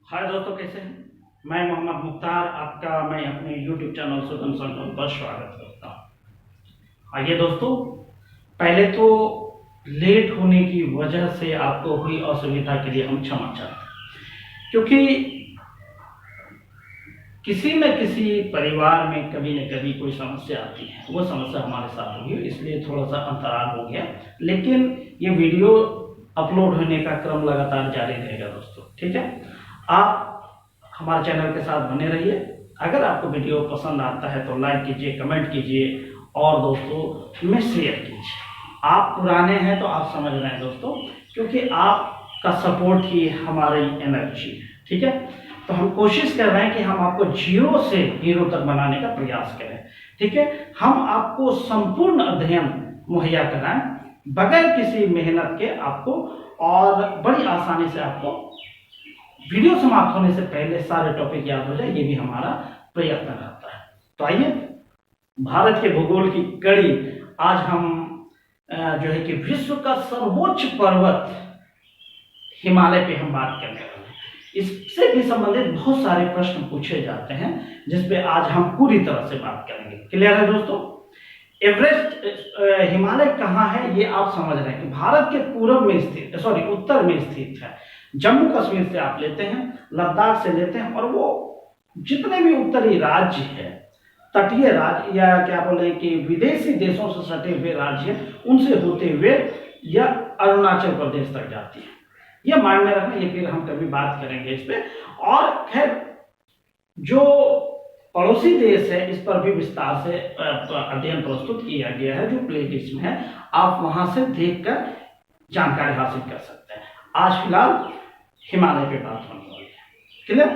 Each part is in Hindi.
हाय दोस्तों, कैसे हैं? मैं मोहम्मद मुख्तार आपका मैं अपने YouTube चैनल सुदम संगम पर स्वागत करता हूँ। आइए दोस्तों, पहले तो लेट होने की वजह से आपको हुई असुविधा के लिए हम क्षमा चाहते हैं, क्योंकि किसी न किसी परिवार में कभी न कभी कोई समस्या आती है। वो समस्या हमारे साथ हुई, इसलिए थोड़ा सा अंतराल हो गया, लेकिन ये वीडियो अपलोड होने का क्रम लगातार जारी रहेगा दोस्तों। ठीक है, आप हमारे चैनल के साथ बने रहिए। अगर आपको वीडियो पसंद आता है तो लाइक कीजिए, कमेंट कीजिए और दोस्तों में शेयर कीजिए। आप पुराने हैं तो आप समझ रहे हैं दोस्तों, क्योंकि आपका सपोर्ट ही हमारी एनर्जी है। ठीक है, तो हम कोशिश कर रहे हैं कि हम आपको जीरो से हीरो तक बनाने का प्रयास करें। ठीक है, हम आपको संपूर्ण अध्ययन मुहैया कराएं बगैर किसी मेहनत के आपको, और बड़ी आसानी से आपको वीडियो समाप्त होने से पहले सारे टॉपिक याद हो जाए, ये भी हमारा प्रयत्न रहता है। तो आइए, भारत के भूगोल की कड़ी आज हम जो है कि विश्व का सर्वोच्च पर्वत हिमालय पे हम बात करने वाले हैं। इससे भी संबंधित बहुत सारे प्रश्न पूछे जाते हैं, जिसपे आज हम पूरी तरह से बात करेंगे। क्लियर है दोस्तों? एवरेस्ट हिमालय कहाँ है ये आप समझ रहे हैं कि भारत के पूर्व में स्थित, उत्तर में स्थित है। जम्मू कश्मीर से आप लेते हैं, लद्दाख से लेते हैं, और वो जितने भी उत्तरी राज्य है, तटीय राज्य या क्या बोले कि विदेशी देशों से सटे हुए राज्य, उनसे होते हुए यह अरुणाचल प्रदेश तक जाती है। यह मान में रखना, ये फिर हम कभी बात करेंगे इस पे। और खैर, जो पड़ोसी देश है इस पर भी विस्तार से अध्ययन प्रस्तुत किया गया है, जो प्लेलिस्ट में है, आप वहां से देखकर जानकारी हासिल कर सकते हैं। आज फिलहाल हिमालय पे बात होने वाली है। क्लियर?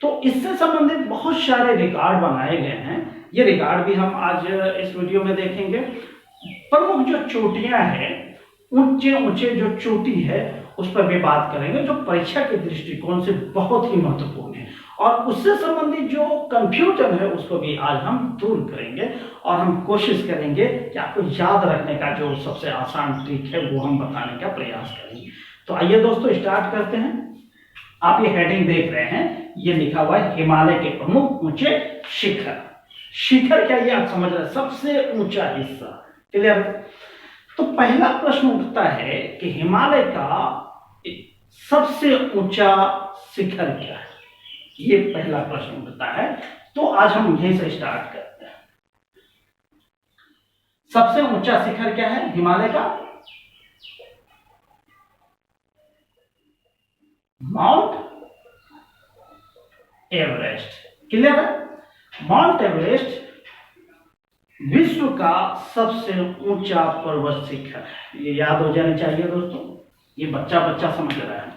तो इससे संबंधित बहुत सारे रिकॉर्ड बनाए गए हैं, ये रिकॉर्ड भी हम आज इस वीडियो में देखेंगे। प्रमुख जो चोटियां हैं, ऊंचे ऊंचे जो चोटी है उस पर भी बात करेंगे, जो परीक्षा के दृष्टिकोण से बहुत ही महत्वपूर्ण है, और उससे संबंधित जो कंफ्यूजन है उसको भी आज हम दूर करेंगे, और हम कोशिश करेंगे कि आपको याद रखने का जो सबसे आसान ट्रिक है वो हम बताने का प्रयास करेंगे। तो आइए दोस्तों, स्टार्ट करते हैं। आप ये हेडिंग देख रहे हैं, ये लिखा हुआ है हिमालय के प्रमुख ऊंचे शिखर। शिखर क्या, ये आप समझ रहे हैं, सबसे ऊंचा हिस्सा। क्लियर? तो पहला प्रश्न उठता है कि हिमालय का सबसे ऊंचा शिखर क्या है, ये पहला प्रश्न उठता है। तो आज हम यहीं से स्टार्ट करते हैं। सबसे ऊंचा शिखर क्या है हिमालय का? Mount Everest. क्लियर है? माउंट एवरेस्ट विश्व का सबसे ऊंचा पर्वत शिखर है। ये याद हो जाना चाहिए दोस्तों, ये बच्चा बच्चा समझ रहा है।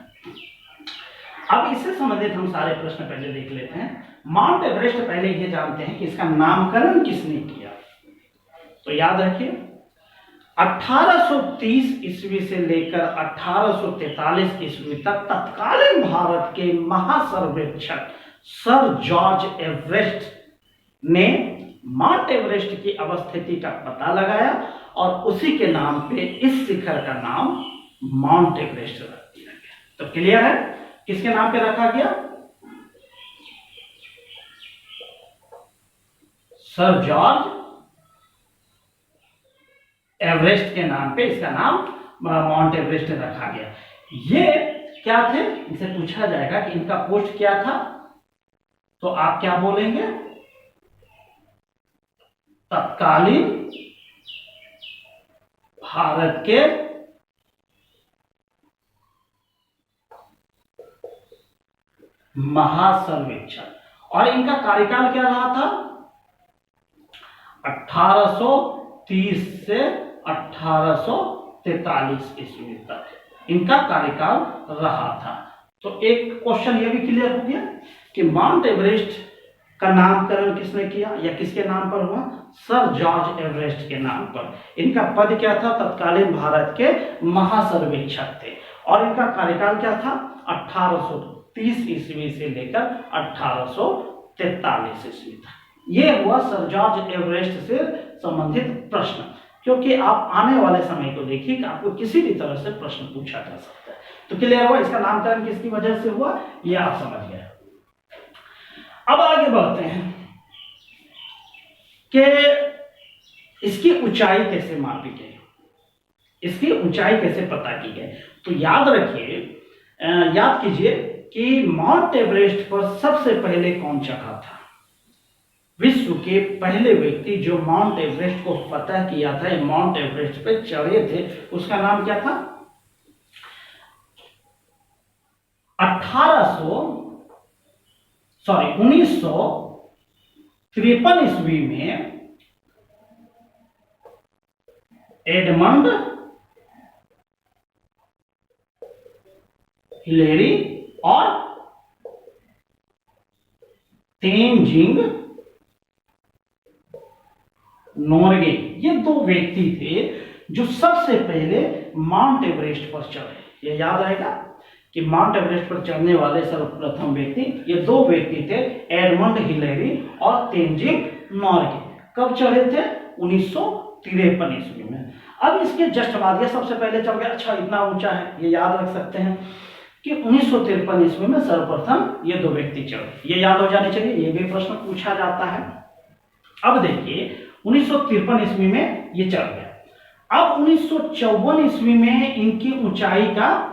अब इससे संबंधित हम सारे प्रश्न पहले देख लेते हैं। माउंट एवरेस्ट, पहले ये जानते हैं कि इसका नामकरण किसने किया। तो याद रखिए, 1830 ईस्वी से लेकर 1843 ईस्वी तक तत्कालीन भारत के महासर्वेक्षक सर जॉर्ज एवरेस्ट ने माउंट एवरेस्ट की अवस्थिति का पता लगाया, और उसी के नाम पे इस शिखर का नाम माउंट एवरेस्ट रख दिया गया। तो क्लियर है, किसके नाम पे रखा गया? सर जॉर्ज एवरेस्ट के नाम पे इसका नाम माउंट एवरेस्ट रखा गया। ये क्या थे, इनसे पूछा जाएगा कि इनका पोस्ट क्या था, तो आप क्या बोलेंगे? तत्कालीन भारत के महासर्वेक्षक। और इनका कार्यकाल क्या रहा था? 1830 से 1843 ईस्वी तक इनका कार्यकाल रहा था। तो एक क्वेश्चन ये भी क्लियर हो गया कि माउंट एवरेस्ट का नामकरण किसने किया या किसके नाम पर हुआ? सर जॉर्ज एवरेस्ट के नाम पर। इनका पद क्या था? तत्कालीन भारत के महासर्वेक्षक थे, और इनका कार्यकाल क्या था? 1830 ईस्वी से लेकर 1843 ईस्वी तक। ये हुआ सर जॉर्ज एवरेस्ट से संबंधित प्रश्न, क्योंकि आप आने वाले समय को देखिए कि आपको किसी भी तरह से प्रश्न पूछा जा सकता है। तो क्लियर हुआ इसका नामकरण किसकी वजह से हुआ, ये आप समझ गए। अब आगे बढ़ते हैं कि इसकी ऊंचाई कैसे मापी गई, इसकी ऊंचाई कैसे पता की गई। तो याद रखिए, याद कीजिए कि माउंट एवरेस्ट पर सबसे पहले कौन चढ़ा था। विश्व के पहले व्यक्ति जो माउंट एवरेस्ट को फतह किया था, माउंट एवरेस्ट पे चढ़े थे, उसका नाम क्या था। 1953 ईस्वी में एडमंड हिलेरी और तेनजिंग नोरगे, ये दो व्यक्ति थे जो सबसे पहले माउंट एवरेस्ट पर चढ़े। ये याद रहेगा कि माउंट एवरेस्ट पर चढ़ने वाले सर्वप्रथम व्यक्ति ये दो व्यक्ति थे, एडमंड हिलेरी और तेनजिंग नोरगे। कब चढ़े थे, 1953 ईस्वी में। अब इसके जस्ट बाद ये सबसे पहले चढ़ गया। अच्छा, इतना ऊंचा है, ये याद रख सकते हैं कि 1953 ईस्वी में सर्वप्रथम ये दो व्यक्ति चढ़े। ये याद हो जाने चाहिए, ये भी प्रश्न पूछा जाता है। अब देखिए 1953 ईस्वी में ये चढ़ गया। अब 1954 ईस्वी में इनकी ऊंचाई का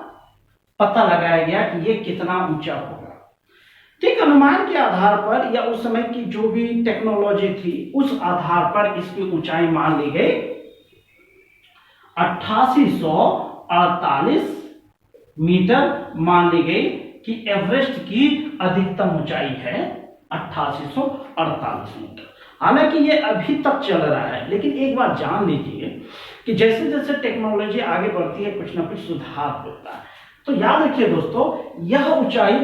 पता लगाया गया कि ये कितना ऊंचा होगा। ठीक, अनुमान के आधार पर या उस समय की जो भी टेक्नोलॉजी थी उस आधार पर इसकी ऊंचाई मान ली गई 8848 मीटर मान ली गई कि एवरेस्ट की अधिकतम ऊंचाई है 8848 मीटर। हालांकि ये अभी तक चल रहा है, लेकिन एक बात जान लीजिए कि जैसे जैसे टेक्नोलॉजी आगे बढ़ती है कुछ ना कुछ सुधार होता है। तो याद रखिए दोस्तों, यह ऊंचाई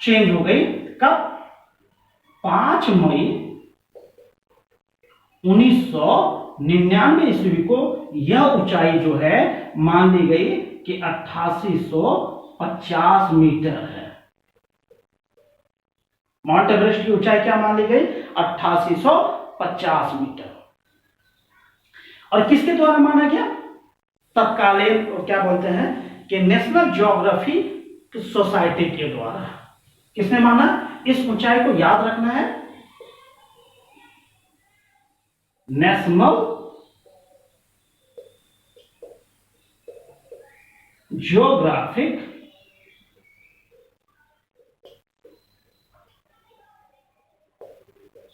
चेंज हो गई कब, 5 मई 1999 ईस्वी को यह ऊंचाई जो है मान ली गई कि 8850 मीटर है। माउंट एवरेस्ट की ऊंचाई क्या मान ली गई, 8850 मीटर। और किसके द्वारा माना गया, तत्कालीन क्या बोलते हैं कि नेशनल ज्योग्राफिक सोसाइटी के द्वारा। किसने माना, इस ऊंचाई को याद रखना है, नेशनल ज्योग्राफिक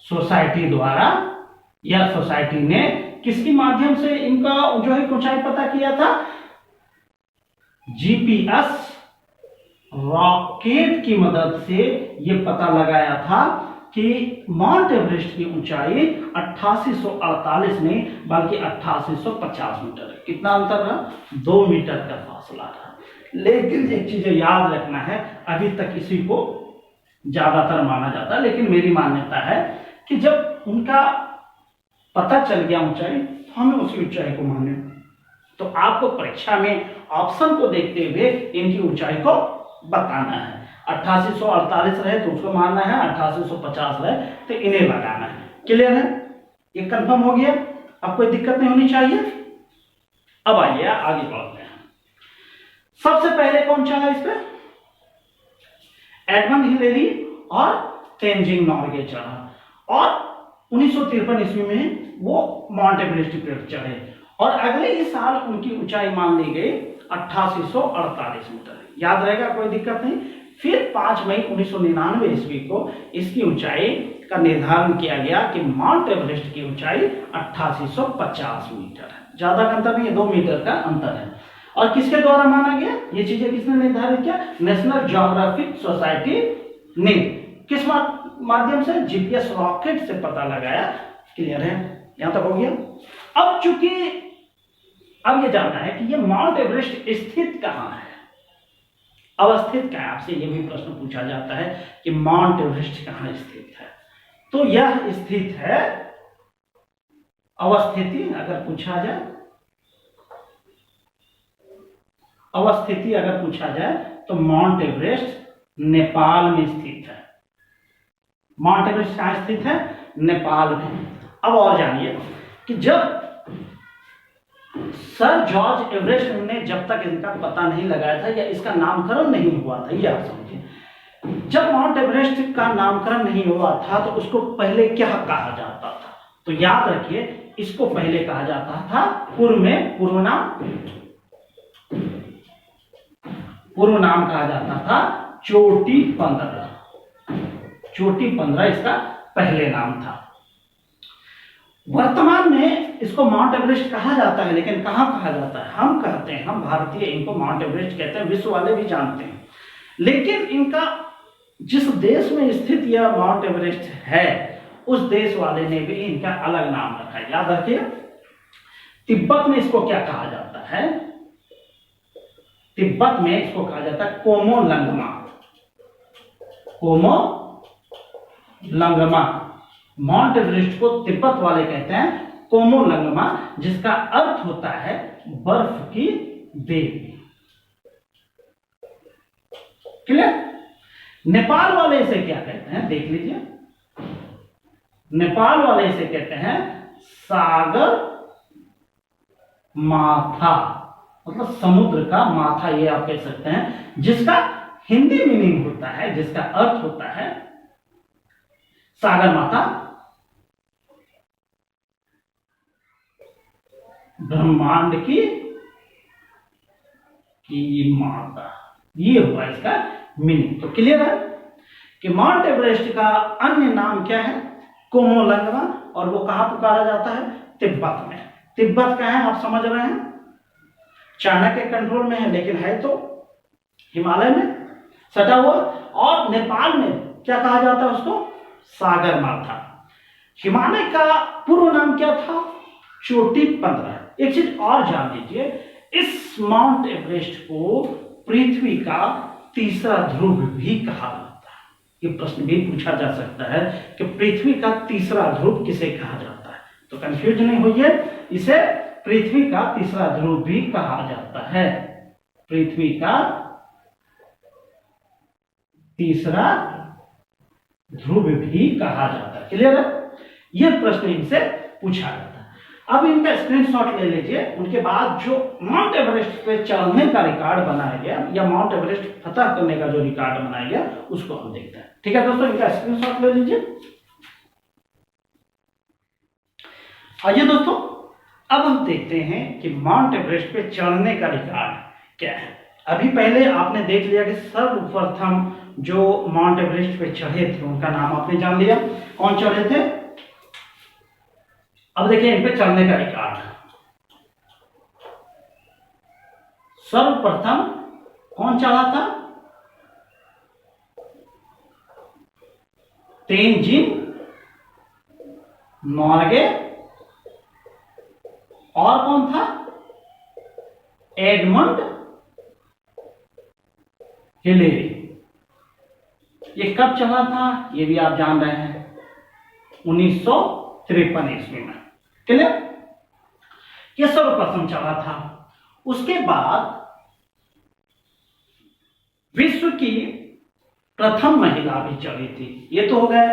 सोसाइटी द्वारा। यह सोसाइटी ने किसके माध्यम से इनका जो है ऊंचाई पता किया था, जीपीएस रॉकेट की मदद से यह पता लगाया था कि माउंट एवरेस्ट की ऊंचाई 8848 नहीं बल्कि 8850 मीटर है। कितना अंतर रहा, 2 मीटर का फासला रहा। लेकिन एक चीज याद रखना है, अभी तक इसी को ज्यादातर माना जाता है, लेकिन मेरी मान्यता है कि जब उनका पता चल गया ऊंचाई तो हमें उसी ऊंचाई को माने। तो आपको परीक्षा में ऑप्शन को देखते हुए इनकी ऊंचाई को बताना है। 8848 रहे तो उसको मानना है, 8850 रहे तो इन्हें लगाना है। क्लियर है, ये कंफर्म हो गया, अब कोई दिक्कत नहीं होनी चाहिए। अब आइए आगे बढ़ते हैं। सबसे पहले कौन चढ़ा इस पे, एडमंड हिलेरी और तेनजिंग नोरगे चढ़ा, और 1953 ईस्वी में वो माउंट एवरेस्ट पर चढ़े, और अगले ही साल उनकी ऊंचाई मान ली गई 8848 मीटर। याद रहेगा, कोई दिक्कत नहीं। फिर 5 मई 1999 ईस्वी को इसकी ऊंचाई का निर्धारण किया गया कि माउंट एवरेस्ट की ऊंचाई 8850 मीटर है। ज्यादा अंतर नहीं है, 2 मीटर का अंतर है। और किसके द्वारा माना गया, ये चीजें किसने निर्धारित किया, नेशनल ज्योग्राफिक सोसाइटी ने। किस माध्यम से, जीपीएस रॉकेट से पता लगाया। क्लियर है, यहां तक हो गया। अब चूंकि अब ये जानना है कि ये माउंट एवरेस्ट स्थित कहां है, अवस्थित कहां है। आपसे ये भी प्रश्न पूछा जाता है कि माउंट एवरेस्ट कहां स्थित है। तो यह स्थित है, अवस्थिति अगर पूछा जाए, अवस्थिति अगर पूछा जाए तो माउंट एवरेस्ट नेपाल में स्थित है। माउंट एवरेस्ट कहां स्थित है, नेपाल में। अब और जानिए कि जब सर जॉर्ज एवरेस्ट ने जब तक इनका पता नहीं लगाया था या इसका नामकरण नहीं हुआ था, ये आप समझिए, जब माउंट एवरेस्ट का नामकरण नहीं हुआ था तो उसको पहले क्या कहा जाता था? तो याद रखिए, इसको पहले कहा जाता था पूर्व नाम कहा जाता था चोटी 15। चोटी 15 इसका पहले नाम था। वर्तमान में इसको माउंट एवरेस्ट कहा जाता है, लेकिन कहां कहा जाता है? हम कहते हैं, हम भारतीय इनको माउंट एवरेस्ट कहते हैं, विश्व वाले भी जानते हैं। लेकिन इनका जिस देश में स्थित यह माउंट एवरेस्ट है, उस देश वाले ने भी इनका अलग नाम रखा है। याद रखिए, तिब्बत में इसको क्या कहा जाता है? तिब्बत में इसको कहा जाता है कोमोलंगमा। कोमोलंगमा। माउंट एवरेस्ट को तिब्बत वाले कहते हैं कोमोलंगमा, जिसका अर्थ होता है बर्फ की देवी। क्लियर? नेपाल वाले इसे क्या कहते हैं? देख लीजिए, नेपाल वाले इसे कहते हैं सागर माथा, मतलब समुद्र का माथा, ये आप कह सकते हैं, जिसका हिंदी मीनिंग होता है, जिसका अर्थ होता है सागर माता, ब्रह्मांड की माता, ये हुआ इसका मीनिंग। तो क्लियर है कि माउंट एवरेस्ट का अन्य नाम क्या है? कोमोलंगमा, और वो कहां पुकारा जाता है? तिब्बत में। तिब्बत का है, आप समझ रहे हैं, चाइना के कंट्रोल में है, लेकिन है तो हिमालय में सटा हुआ। और नेपाल में क्या कहा जाता है उसको? सागर माथा। हिमालय का पूर्व नाम क्या था? चोटी 15। एक चीज और जान लीजिए, इस माउंट एवरेस्ट को पृथ्वी का तीसरा ध्रुव भी कहा जाता है। ये प्रश्न भी पूछा जा सकता है कि पृथ्वी का तीसरा ध्रुव किसे कहा जाता है, तो कंफ्यूज नहीं होइए, इसे पृथ्वी का तीसरा ध्रुव भी कहा जाता है। पृथ्वी का तीसरा ध्रुव भी कहा जाता है। क्लियर है? यह प्रश्न इनसे पूछा जाता है। अब इनका स्क्रीनशॉट ले लीजिए। उनके बाद जो माउंट एवरेस्ट पे चढ़ने का रिकॉर्ड बनाया गया या माउंट एवरेस्ट फतह करने का जो रिकॉर्ड बनाया गया, उसको हम देखते हैं। ठीक है दोस्तों, इनका स्क्रीनशॉट ले लीजिए। आइए दोस्तों, अब हम देखते हैं कि माउंट एवरेस्ट पे चढ़ने का रिकॉर्ड क्या है। अभी पहले आपने देख लिया कि सर्वप्रथम जो माउंट एवरेस्ट पे चढ़े थे उनका नाम आपने जान लिया, कौन चढ़े थे। अब देखिए इन पे चढ़ने का रिकॉर्ड। सर्वप्रथम कौन चढ़ा था? तेनजिंग नोर्गे। और कौन था? Edmund Hillary. ये कब चढ़ा था ये भी आप जान रहे हैं, 1953 ईस्वी में। क्लियर? ये सर्वप्रथम चढ़ा था। उसके बाद विश्व की प्रथम महिला भी चढ़ी थी। ये तो हो गए,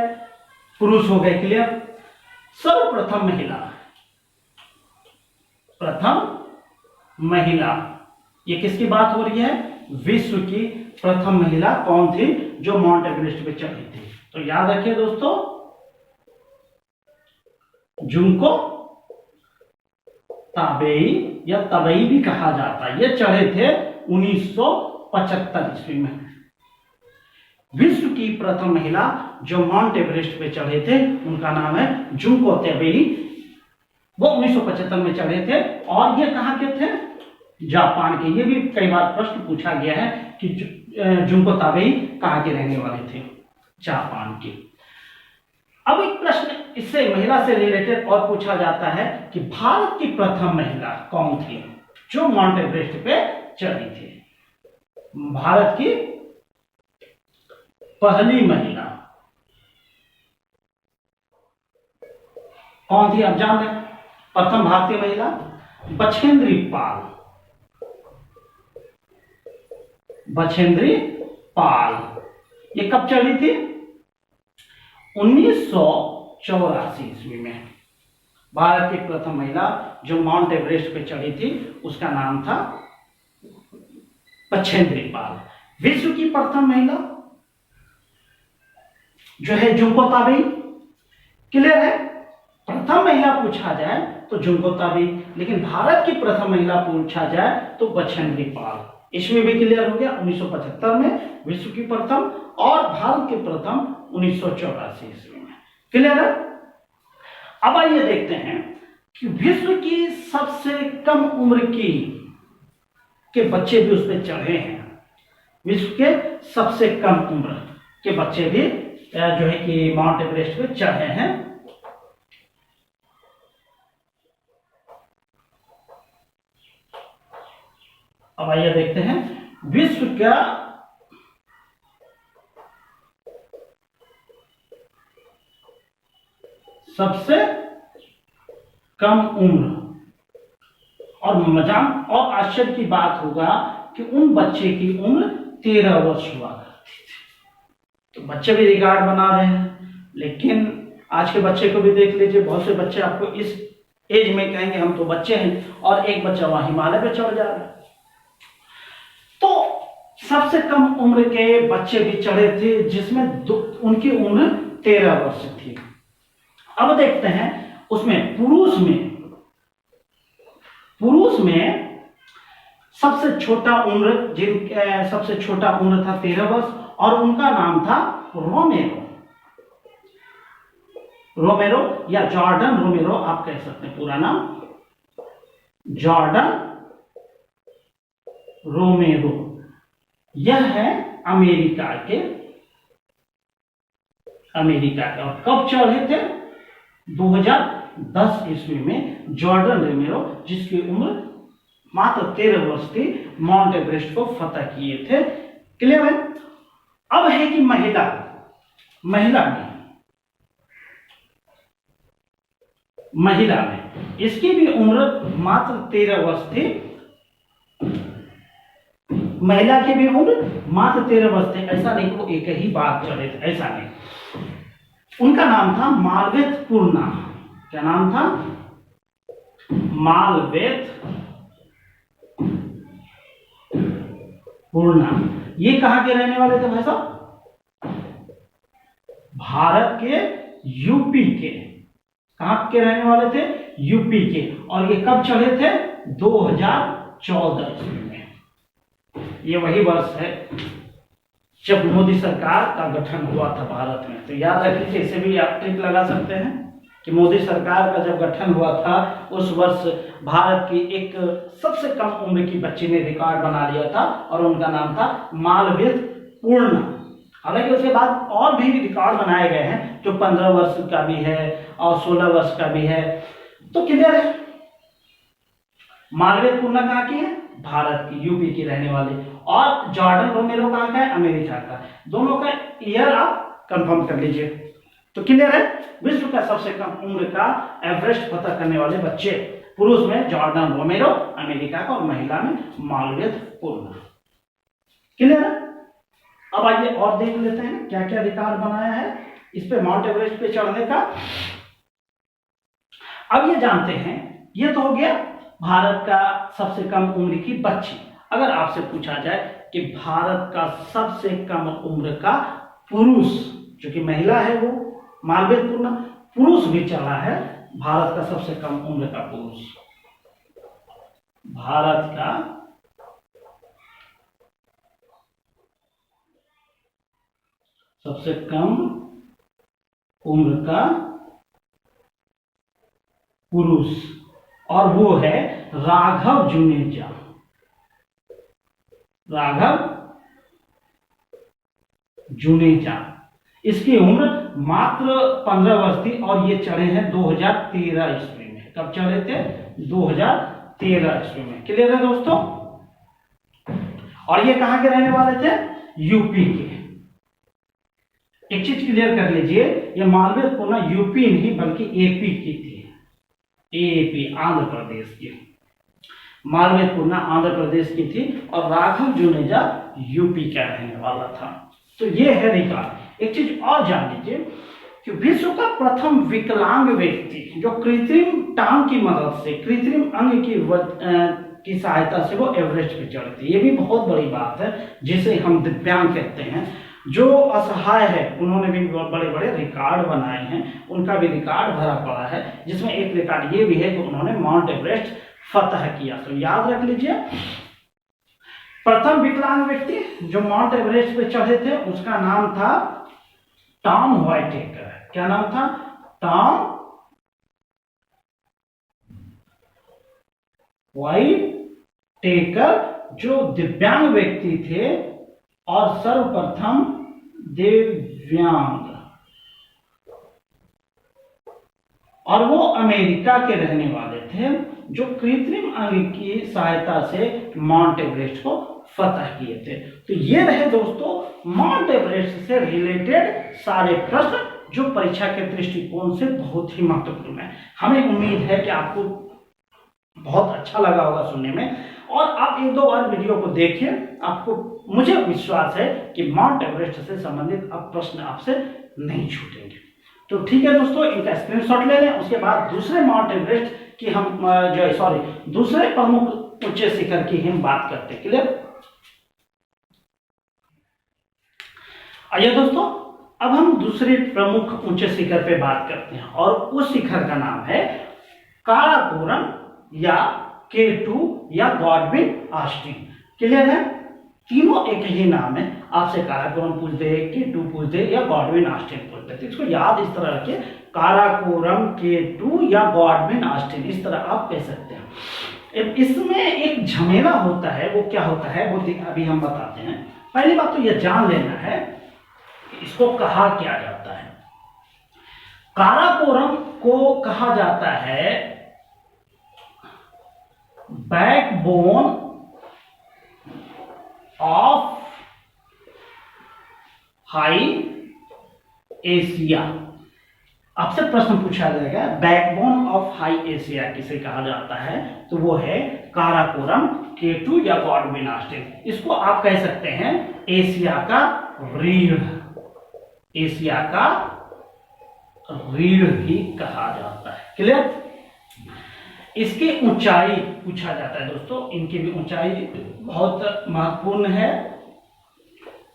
पुरुष हो गए। क्लियर? सर्वप्रथम महिला, प्रथम महिला, ये किसकी बात हो रही है? विश्व की प्रथम महिला कौन थी जो माउंट एवरेस्ट पे चढ़ी थी? तो याद रखिए दोस्तों, जुंको ताबेई या तबेई भी कहा जाता है। ये चढ़े थे 1975 ईस्वी में। विश्व की प्रथम महिला जो माउंट एवरेस्ट पे चढ़े थे उनका नाम है जुंको ताबेई। वो 1975 में चढ़े थे। और ये कहां के थे? जापान के। ये भी कई बार प्रश्न पूछा गया है कि जुंको ताबेई कहां के रहने वाले थे? जापान के। अब एक प्रश्न इससे महिला से रिलेटेड और पूछा जाता है कि भारत की प्रथम महिला कौन थी जो माउंट एवरेस्ट पे चढ़ी थी? भारत की पहली महिला कौन थी? आप जान रहे हैं, प्रथम भारतीय महिला बछेंद्री पाल। बछेंद्री पाल। ये कब चढ़ी थी? 1984 ईस्वी में। भारत की प्रथम महिला जो माउंट एवरेस्ट पे चढ़ी थी उसका नाम था बछेंद्री पाल। विश्व की प्रथम महिला जो है जुंको ताबेई। क्लियर है? प्रथम महिला पूछा जाए तो जुंको ताबेई, लेकिन भारत की प्रथम महिला पूछा जाए तो बछेंद्री पाल। इसमें भी क्लियर हो गया। 1975 में विश्व की प्रथम और भारत की प्रथम 1984 ईस्वी में। क्लियर है? अब आइए देखते हैं कि विश्व की सबसे कम उम्र की के बच्चे भी उस पर चढ़े हैं। विश्व के सबसे कम उम्र के बच्चे भी जो है कि माउंट एवरेस्ट पे चढ़े हैं। अब आइए देखते हैं विश्व का सबसे कम उम्र। और मजा और आश्चर्य की बात होगा कि उन बच्चे की उम्र 13 वर्ष हुआ करती थी। तो बच्चे भी रिकॉर्ड बना रहे हैं, लेकिन आज के बच्चे को भी देख लीजिए। बहुत से बच्चे आपको इस एज में कहेंगे हम तो बच्चे हैं, और एक बच्चा वहां हिमालय पे चढ़ जा रहा है। तो सबसे कम उम्र के बच्चे भी चढ़े थे, जिसमें उनकी उम्र 13 वर्ष थी। अब देखते हैं उसमें पुरुष में सबसे छोटा उम्र सबसे छोटा उम्र था 13 वर्ष, और उनका नाम था रोमेरो या जॉर्डन रोमेरो आप कह सकते हैं। पूरा नाम जॉर्डन रोमेरो। यह है अमेरिका के और कब चढ़े थे? 2010 ईस्वी में जॉर्डन रोमेरो, जिसकी उम्र मात्र 13 वर्ष थी, माउंट एवरेस्ट को फतह किए थे। क्लियर है? अब है कि महिला में इसकी भी उम्र मात्र 13 वर्ष थी। महिला की भी उम्र मात्र 13 वर्ष थे। ऐसा नहीं वो एक ही बार चढ़े थे, ऐसा नहीं। उनका नाम था मालवेत पूर्णा। क्या नाम था? मालवेत पूर्णा। ये कहां के रहने वाले थे भाई साहब? भारत के यूपी के। कहां के रहने वाले थे? यूपी के। और ये कब चढ़े थे? 2014 ईस्वी में। ये वही वर्ष है जब मोदी सरकार का गठन हुआ था भारत में। तो याद रख लीजिए, इसे भी आप ट्रिक लगा सकते हैं कि मोदी सरकार का जब गठन हुआ था उस वर्ष भारत की एक सबसे कम उम्र की बच्ची ने रिकॉर्ड बना लिया था, और उनका नाम था मालवेत पूर्णा। हालांकि उसके बाद और भी रिकॉर्ड बनाए गए हैं, जो 15 वर्ष का भी है और 16 वर्ष का भी है। तो क्लियर है? मालवेत पूर्णा कहाँ की है? भारत की, यूपी की रहने वाले। और जॉर्डन रोमेरो कहाँ का है? अमेरिका का। दोनों का ईयर आप कंफर्म कर लीजिए। तो क्लियर है? विश्व का सबसे कम उम्र का एवरेस्ट फतह करने वाले बच्चे, पुरुष में जॉर्डन रोमेरो अमेरिका का, और महिला में मालवेत पूर्णा। क्लियर है? अब आइए और देख लेते हैं क्या क्या रिकॉर्ड बनाया है इस पे माउंट एवरेस्ट पे चढ़ने का। अब ये जानते हैं, ये तो हो गया भारत का सबसे कम उम्र की बच्ची। अगर आपसे पूछा जाए कि भारत का सबसे कम उम्र का पुरुष, जो कि महिला है वो मालवेत पूर्णा, पुरुष भी चला है। भारत का सबसे कम उम्र का पुरुष, भारत का सबसे कम उम्र का पुरुष, और वो है राघव जुनेजा। इसकी उम्र मात्र 15 वर्ष थी, और ये चढ़े हैं 2013 ईस्वी में। कब चढ़े थे? 2013 ईस्वी में। क्लियर है दोस्तों? और ये कहां के रहने वाले थे? यूपी के। एक चीज क्लियर कर लीजिए, ये मालवेत पूर्णा यूपी नहीं बल्कि एपी की थी। एपी, आंध्र प्रदेश की। मालवेत पूर्णा आंध्र प्रदेश की थी, और राघव जुनेजा यूपी का रहने वाला था। तो ये है रिकॉर्ड। एक चीज और जान लीजिए कि कि विश्व का प्रथम विकलांग व्यक्ति जो कृत्रिम टांग की मदद से, कृत्रिम अंग की सहायता से वो एवरेस्ट पे चढ़ते, ये भी बहुत बड़ी बात है, जिसे हम दिव्यांग कहते हैं। जो असहाय है उन्होंने भी बड़े बड़े रिकॉर्ड बनाए हैं, उनका भी रिकॉर्ड भरा पड़ा है, जिसमें एक रिकॉर्ड ये भी है कि उन्होंने माउंट एवरेस्ट फतह किया। तो याद रख लीजिए, प्रथम विकलांग व्यक्ति जो माउंट एवरेस्ट पे चढ़े थे उसका नाम था टॉम व्हाइटेकर। क्या नाम था? टॉम व्हाइटेकर, जो दिव्यांग व्यक्ति थे और सर्वप्रथम दिव्यांग, और वो अमेरिका के रहने वाले थे, जो कृत्रिम अंग की सहायता से माउंट एवरेस्ट को फतह किए थे। तो ये रहे दोस्तों माउंट एवरेस्ट से रिलेटेड सारे प्रश्न जो परीक्षा के दृष्टिकोण से बहुत ही महत्वपूर्ण है। हमें उम्मीद है कि आपको बहुत अच्छा लगा होगा सुनने में, और आप एक दो बार वीडियो को देखिए, आपको, मुझे विश्वास है कि माउंट एवरेस्ट से संबंधित अब प्रश्न आपसे नहीं छूटेंगे। तो ठीक है दोस्तों, इनका स्क्रीनशॉट ले लें, उसके बाद दूसरे माउंट एवरेस्ट की हम दूसरे प्रमुख उच्च शिखर की हम बात करते हैं। क्लियर? आइए दोस्तों, अब हम दूसरे प्रमुख उच्च शिखर पे बात करते हैं, और उस शिखर का नाम है काराकोरम या K2 या गॉडविन ऑस्टिन। क्लियर है? तीनों एक ही नाम है। आपसे काराकोरम पूछ दे, K2 पूछ दे या गॉडविन ऑस्टिन पूछ दे, तो इसको याद इस तरह रखिए, काराकोरम, K2 या गॉडविन ऑस्टिन, इस तरह आप कह सकते हैं। इसमें एक झमेला होता है, वो क्या होता है वो अभी हम बताते हैं। पहली बात तो यह जान लेना है इसको कहा क्या जाता है। काराकोरम को कहा जाता है बैकबोन ऑफ हाई एशिया। आपसे प्रश्न पूछा जाएगा बैकबोन ऑफ हाई एशिया किसे कहा जाता है, तो वो है काराकोरम, K2 या गॉडविन ऑस्टिन। इसको आप कह सकते हैं एशिया का रीढ़, एशिया का रीढ़ भी कहा जाता है। क्लियर? इसकी ऊंचाई पूछा जाता है दोस्तों, इनकी भी ऊंचाई बहुत महत्वपूर्ण है।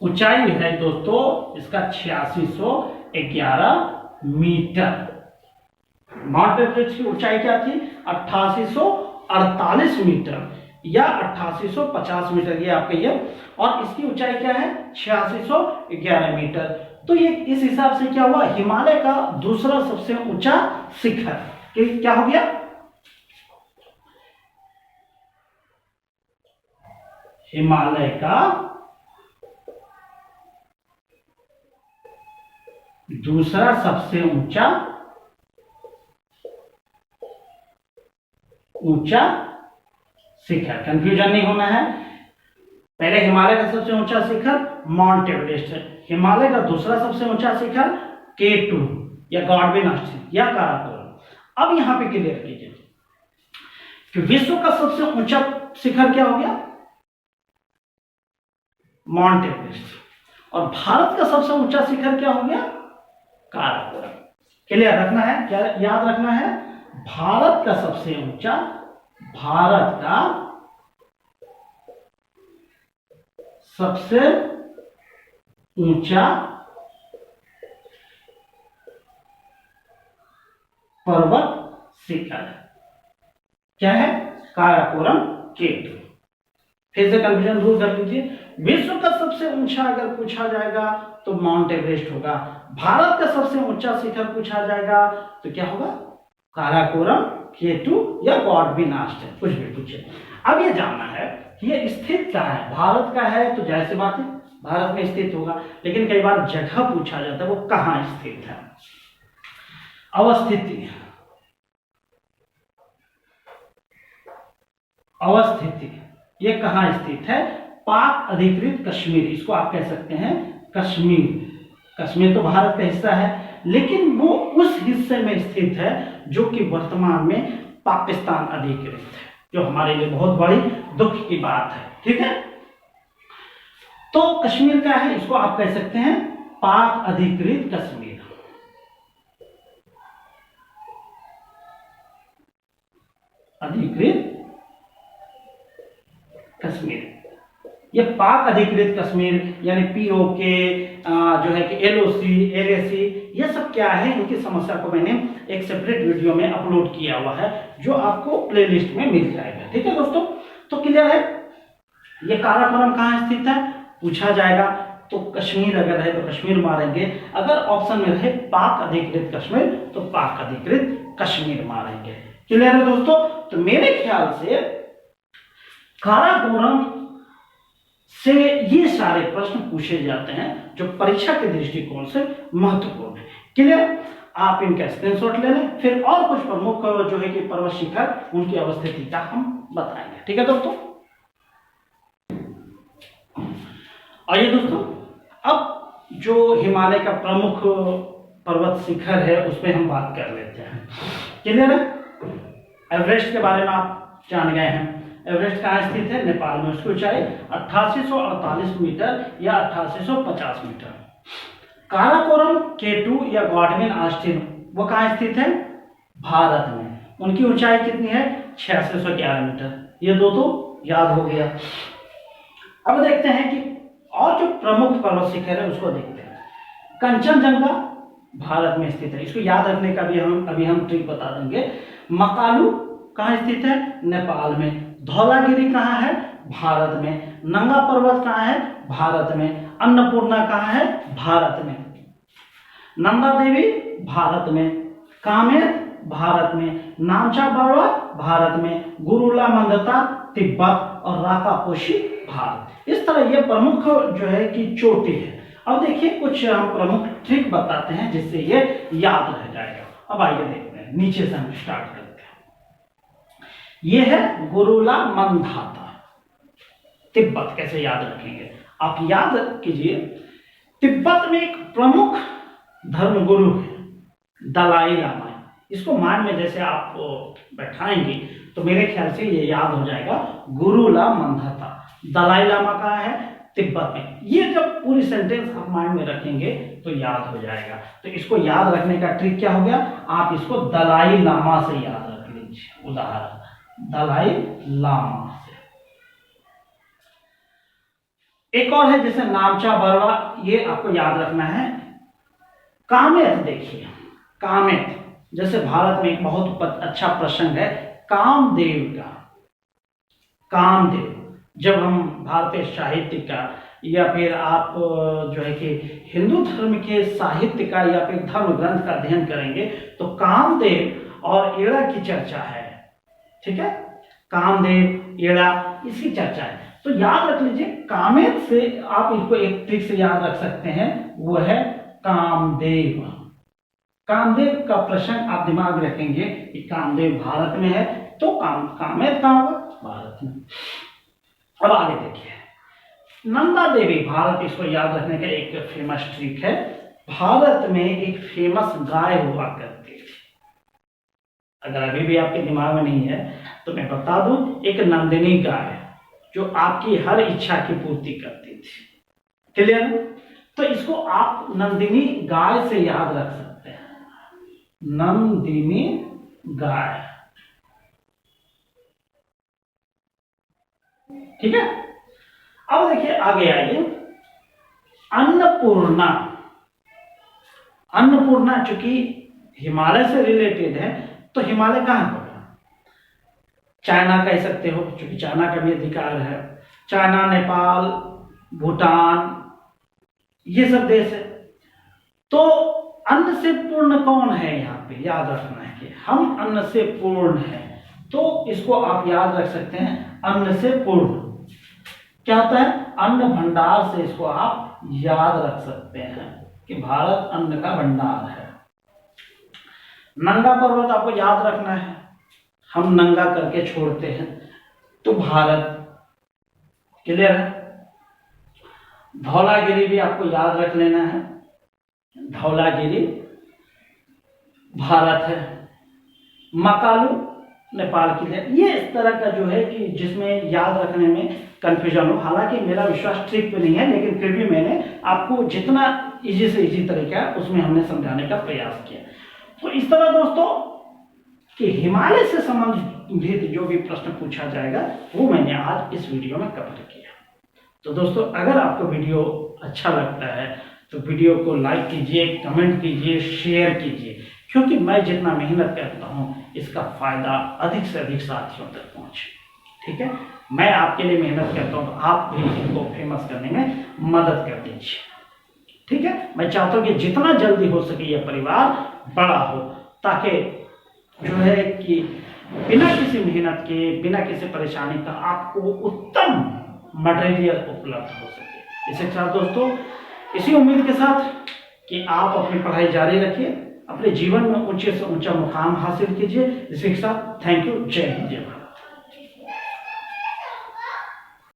ऊंचाई है दोस्तों इसका 8611 मीटर। माउंट एवरेस्ट की ऊंचाई क्या थी? 8848 मीटर या 8850 मीटर, ये आप कहिए, और इसकी ऊंचाई क्या है? 8611 मीटर। तो ये इस हिसाब से क्या हुआ, हिमालय का दूसरा सबसे ऊंचा शिखर क्या हो गया? हिमालय का दूसरा सबसे ऊंचा शिखर। कंफ्यूजन नहीं होना है, पहले हिमालय का सबसे ऊंचा शिखर माउंट एवरेस्ट है, हिमालय का दूसरा सबसे ऊंचा शिखर K2 या गॉडविन ऑस्टिन या काराकोरम। अब यहां पे क्लियर कीजिए कि विश्व का सबसे ऊंचा शिखर क्या हो गया? Mount Everest. और भारत का सबसे ऊंचा शिखर क्या हो गया? काराकोरम। क्लियर रखना है, क्या याद रखना है? भारत का सबसे ऊंचा, भारत का सबसे ऊंचा पर्वत शिखर क्या है? काराकोरम, K2। फिर से कंफ्यूजन दूर कर लीजिए, विश्व का सबसे ऊंचा अगर पूछा जाएगा तो माउंट एवरेस्ट होगा, भारत का सबसे ऊंचा शिखर पूछा जाएगा तो क्या होगा? काराकोरम, K2 या गॉडविन ऑस्टिन, कुछ भी पूछे। अब ये जानना है कि ये स्थित कहाँ है। भारत का है तो जाहिर सी बात है भारत में स्थित होगा, लेकिन कई बार जगह पूछा जाता है वो कहाँ स्थित है। अवस्थिति, अवस्थिति ये कहाँ स्थित है? पाक अधिकृत कश्मीर, इसको आप कह सकते हैं कश्मीर। कश्मीर तो भारत का हिस्सा है, लेकिन वो उस हिस्से में स्थित है जो कि वर्तमान में पाकिस्तान अधिकृत है, जो हमारे लिए बहुत बड़ी दुख की बात है। ठीक है, तो कश्मीर क्या है? इसको आप कह सकते हैं पाक अधिकृत कश्मीर। अधिकृत कश्मीर। ये पाक अधिकृत कश्मीर यानी पीओके जो है कि एलओसी, एलएसी, ये सब क्या है, इनकी समस्या को मैंने एक सेपरेट वीडियो में अपलोड किया हुआ है जो आपको प्लेलिस्ट में मिल जाएगा। ठीक है दोस्तों, तो क्लियर है। ये काराकोरम कहाँ स्थित है पूछा जाएगा, तो कश्मीर अगर है तो कश्मीर मारेंगे, अगर ऑप्शन में रहे पाक अधिकृत कश्मीर तो पाक अधिकृत कश्मीर मारेंगे। क्लियर है दोस्तों। तो मेरे ख्याल से काराकोरम से ये सारे प्रश्न पूछे जाते हैं जो परीक्षा के दृष्टिकोण से महत्वपूर्ण है। क्लियर, आप इनका स्क्रीनशॉट ले लें, फिर और कुछ प्रमुख जो है कि पर्वत शिखर उनकी अवस्थिति का हम बताएंगे। ठीक है दोस्तों। आइए दोस्तों, अब जो हिमालय का प्रमुख पर्वत शिखर है उस पर हम बात कर लेते हैं। क्लियर है। एवरेस्ट के बारे में आप जान गए हैं। एवरेस्ट कहाँ स्थित है, नेपाल में। उसकी ऊंचाई 8848 मीटर या 8850 मीटर। काराकोरम K2 या गॉडविन ऑस्टिन वो कहाँ स्थित है, भारत में। उनकी ऊंचाई कितनी है, 8611 मीटर। ये दो तो याद हो गया। अब देखते हैं कि और जो प्रमुख पर्वत शिखर है उसको देखते हैं। कंचनजंगा भारत में स्थित है, इसको याद रखने का भी अभी हम ट्रिक बता देंगे। मकालू कहाँ स्थित है, नेपाल में। धौलागिरी कहाँ है, भारत में। नंगा पर्वत कहाँ है, भारत में। अन्नपूर्णा कहाँ है, भारत में। नंदा देवी भारत में। कामेत भारत में। नामचा बरवा भारत में। गुरुला मंदता तिब्बत और राकापोशी भारत। इस तरह ये प्रमुख जो है कि चोटी है। अब देखिए कुछ हम प्रमुख ट्रिक बताते हैं जिससे ये याद रह जाएगा। अब आइए देखते हैं, नीचे से हम स्टार्ट करते हैं। ये है गुरुला मंदाता, तिब्बत। कैसे याद रखेंगे आप, याद कीजिए तिब्बत में एक प्रमुख धर्मगुरु है दलाई लामा। इसको मान में जैसे आप बैठाएंगे तो मेरे ख्याल से ये याद हो जाएगा, गुरुला मंदाता। दलाई लामा कहाँ है, तिब्बत में। ये जब पूरी सेंटेंस आप माइंड में रखेंगे तो याद हो जाएगा। तो इसको याद रखने का ट्रिक क्या हो गया, आप इसको दलाई लामा से याद रख लीजिए। उदाहरण दलाई लामा से। एक और है जैसे नामचा बरवा, ये आपको याद रखना है। कामेत देखिए, कामेत जैसे भारत में एक बहुत अच्छा प्रसंग है कामदेव का। कामदेव, जब हम भारतीय साहित्य का या फिर आप जो है कि हिंदू धर्म के साहित्य का या फिर धर्म ग्रंथ का अध्ययन करेंगे तो कामदेव और एड़ा की चर्चा है। ठीक है, कामदेव, एड़ा, इसकी चर्चा है। तो याद रख लीजिए, कामेत से आप इसको एक ट्रिक से याद रख सकते हैं, वो है कामदेव। कामदेव का प्रसंग आप दिमाग में रखेंगे कि कामदेव भारत में है, तो कामेत कहाँ होगा, भारत में। अब आगे देखिए, नंदा देवी भारत, इसको याद रखने का एक फेमस ट्रिक है। भारत में एक फेमस गाय हुआ करती थी, अगर अभी भी आपके दिमाग में नहीं है तो मैं बता दूं, एक नंदिनी गाय जो आपकी हर इच्छा की पूर्ति करती थी। क्लियर। तो इसको आप नंदिनी गाय से याद रख सकते हैं, नंदिनी गाय। ठीक है। अब देखिए आगे आइए, अन्नपूर्णा। अन्नपूर्णा चूंकि हिमालय से रिलेटेड है तो हिमालय कहां पड़ा, चाइना कह सकते हो क्योंकि चाइना का भी अधिकार है। चाइना, नेपाल, भूटान, ये सब देश है। तो अन्न से पूर्ण कौन है, यहाँ पे याद रखना है कि हम अन्न से पूर्ण हैं, तो इसको आप याद रख सकते हैं, अन्न से पूर्ण। क्या होता है, अन्न भंडार से इसको आप याद रख सकते हैं कि भारत अन्न का भंडार है। नंगा पर्वत आपको याद रखना है, हम नंगा करके छोड़ते हैं तो भारत। क्लियर है। धौलागिरी भी आपको याद रख लेना है, धौलागिरी भारत है। मकालू नेपाल की है। ये इस तरह का जो है कि जिसमें याद रखने में कंफ्यूजन हो, हालांकि मेरा विश्वास ट्रिक पे नहीं है, लेकिन फिर भी मैंने आपको जितना इजी से इजी तरीका है उसमें हमने समझाने का प्रयास किया। तो इस तरह दोस्तों कि हिमालय से संबंधित संबंधित जो भी प्रश्न पूछा जाएगा वो मैंने आज इस वीडियो में कवर किया। तो दोस्तों, अगर आपको वीडियो अच्छा लगता है तो वीडियो को लाइक कीजिए, कमेंट कीजिए, शेयर कीजिए, क्योंकि मैं जितना मेहनत करता हूँ इसका फायदा अधिक से अधिक साथियों तक पहुँचे। ठीक है, मैं आपके लिए मेहनत करता हूँ, तो आप भी इनको फेमस करने में मदद कर दीजिए। ठीक है, मैं चाहता हूँ कि जितना जल्दी हो सके यह परिवार बड़ा हो, ताकि जो है कि बिना किसी मेहनत के, बिना किसी परेशानी का आपको उत्तम मटेरियल उपलब्ध हो सके। इसके साथ दोस्तों, इसी उम्मीद के साथ कि आप अपनी पढ़ाई जारी रखिए, अपने जीवन में ऊंचे से ऊंचा मुकाम हासिल कीजिए। इसी के साथ थैंक यू। जय हिंद, जय भारत।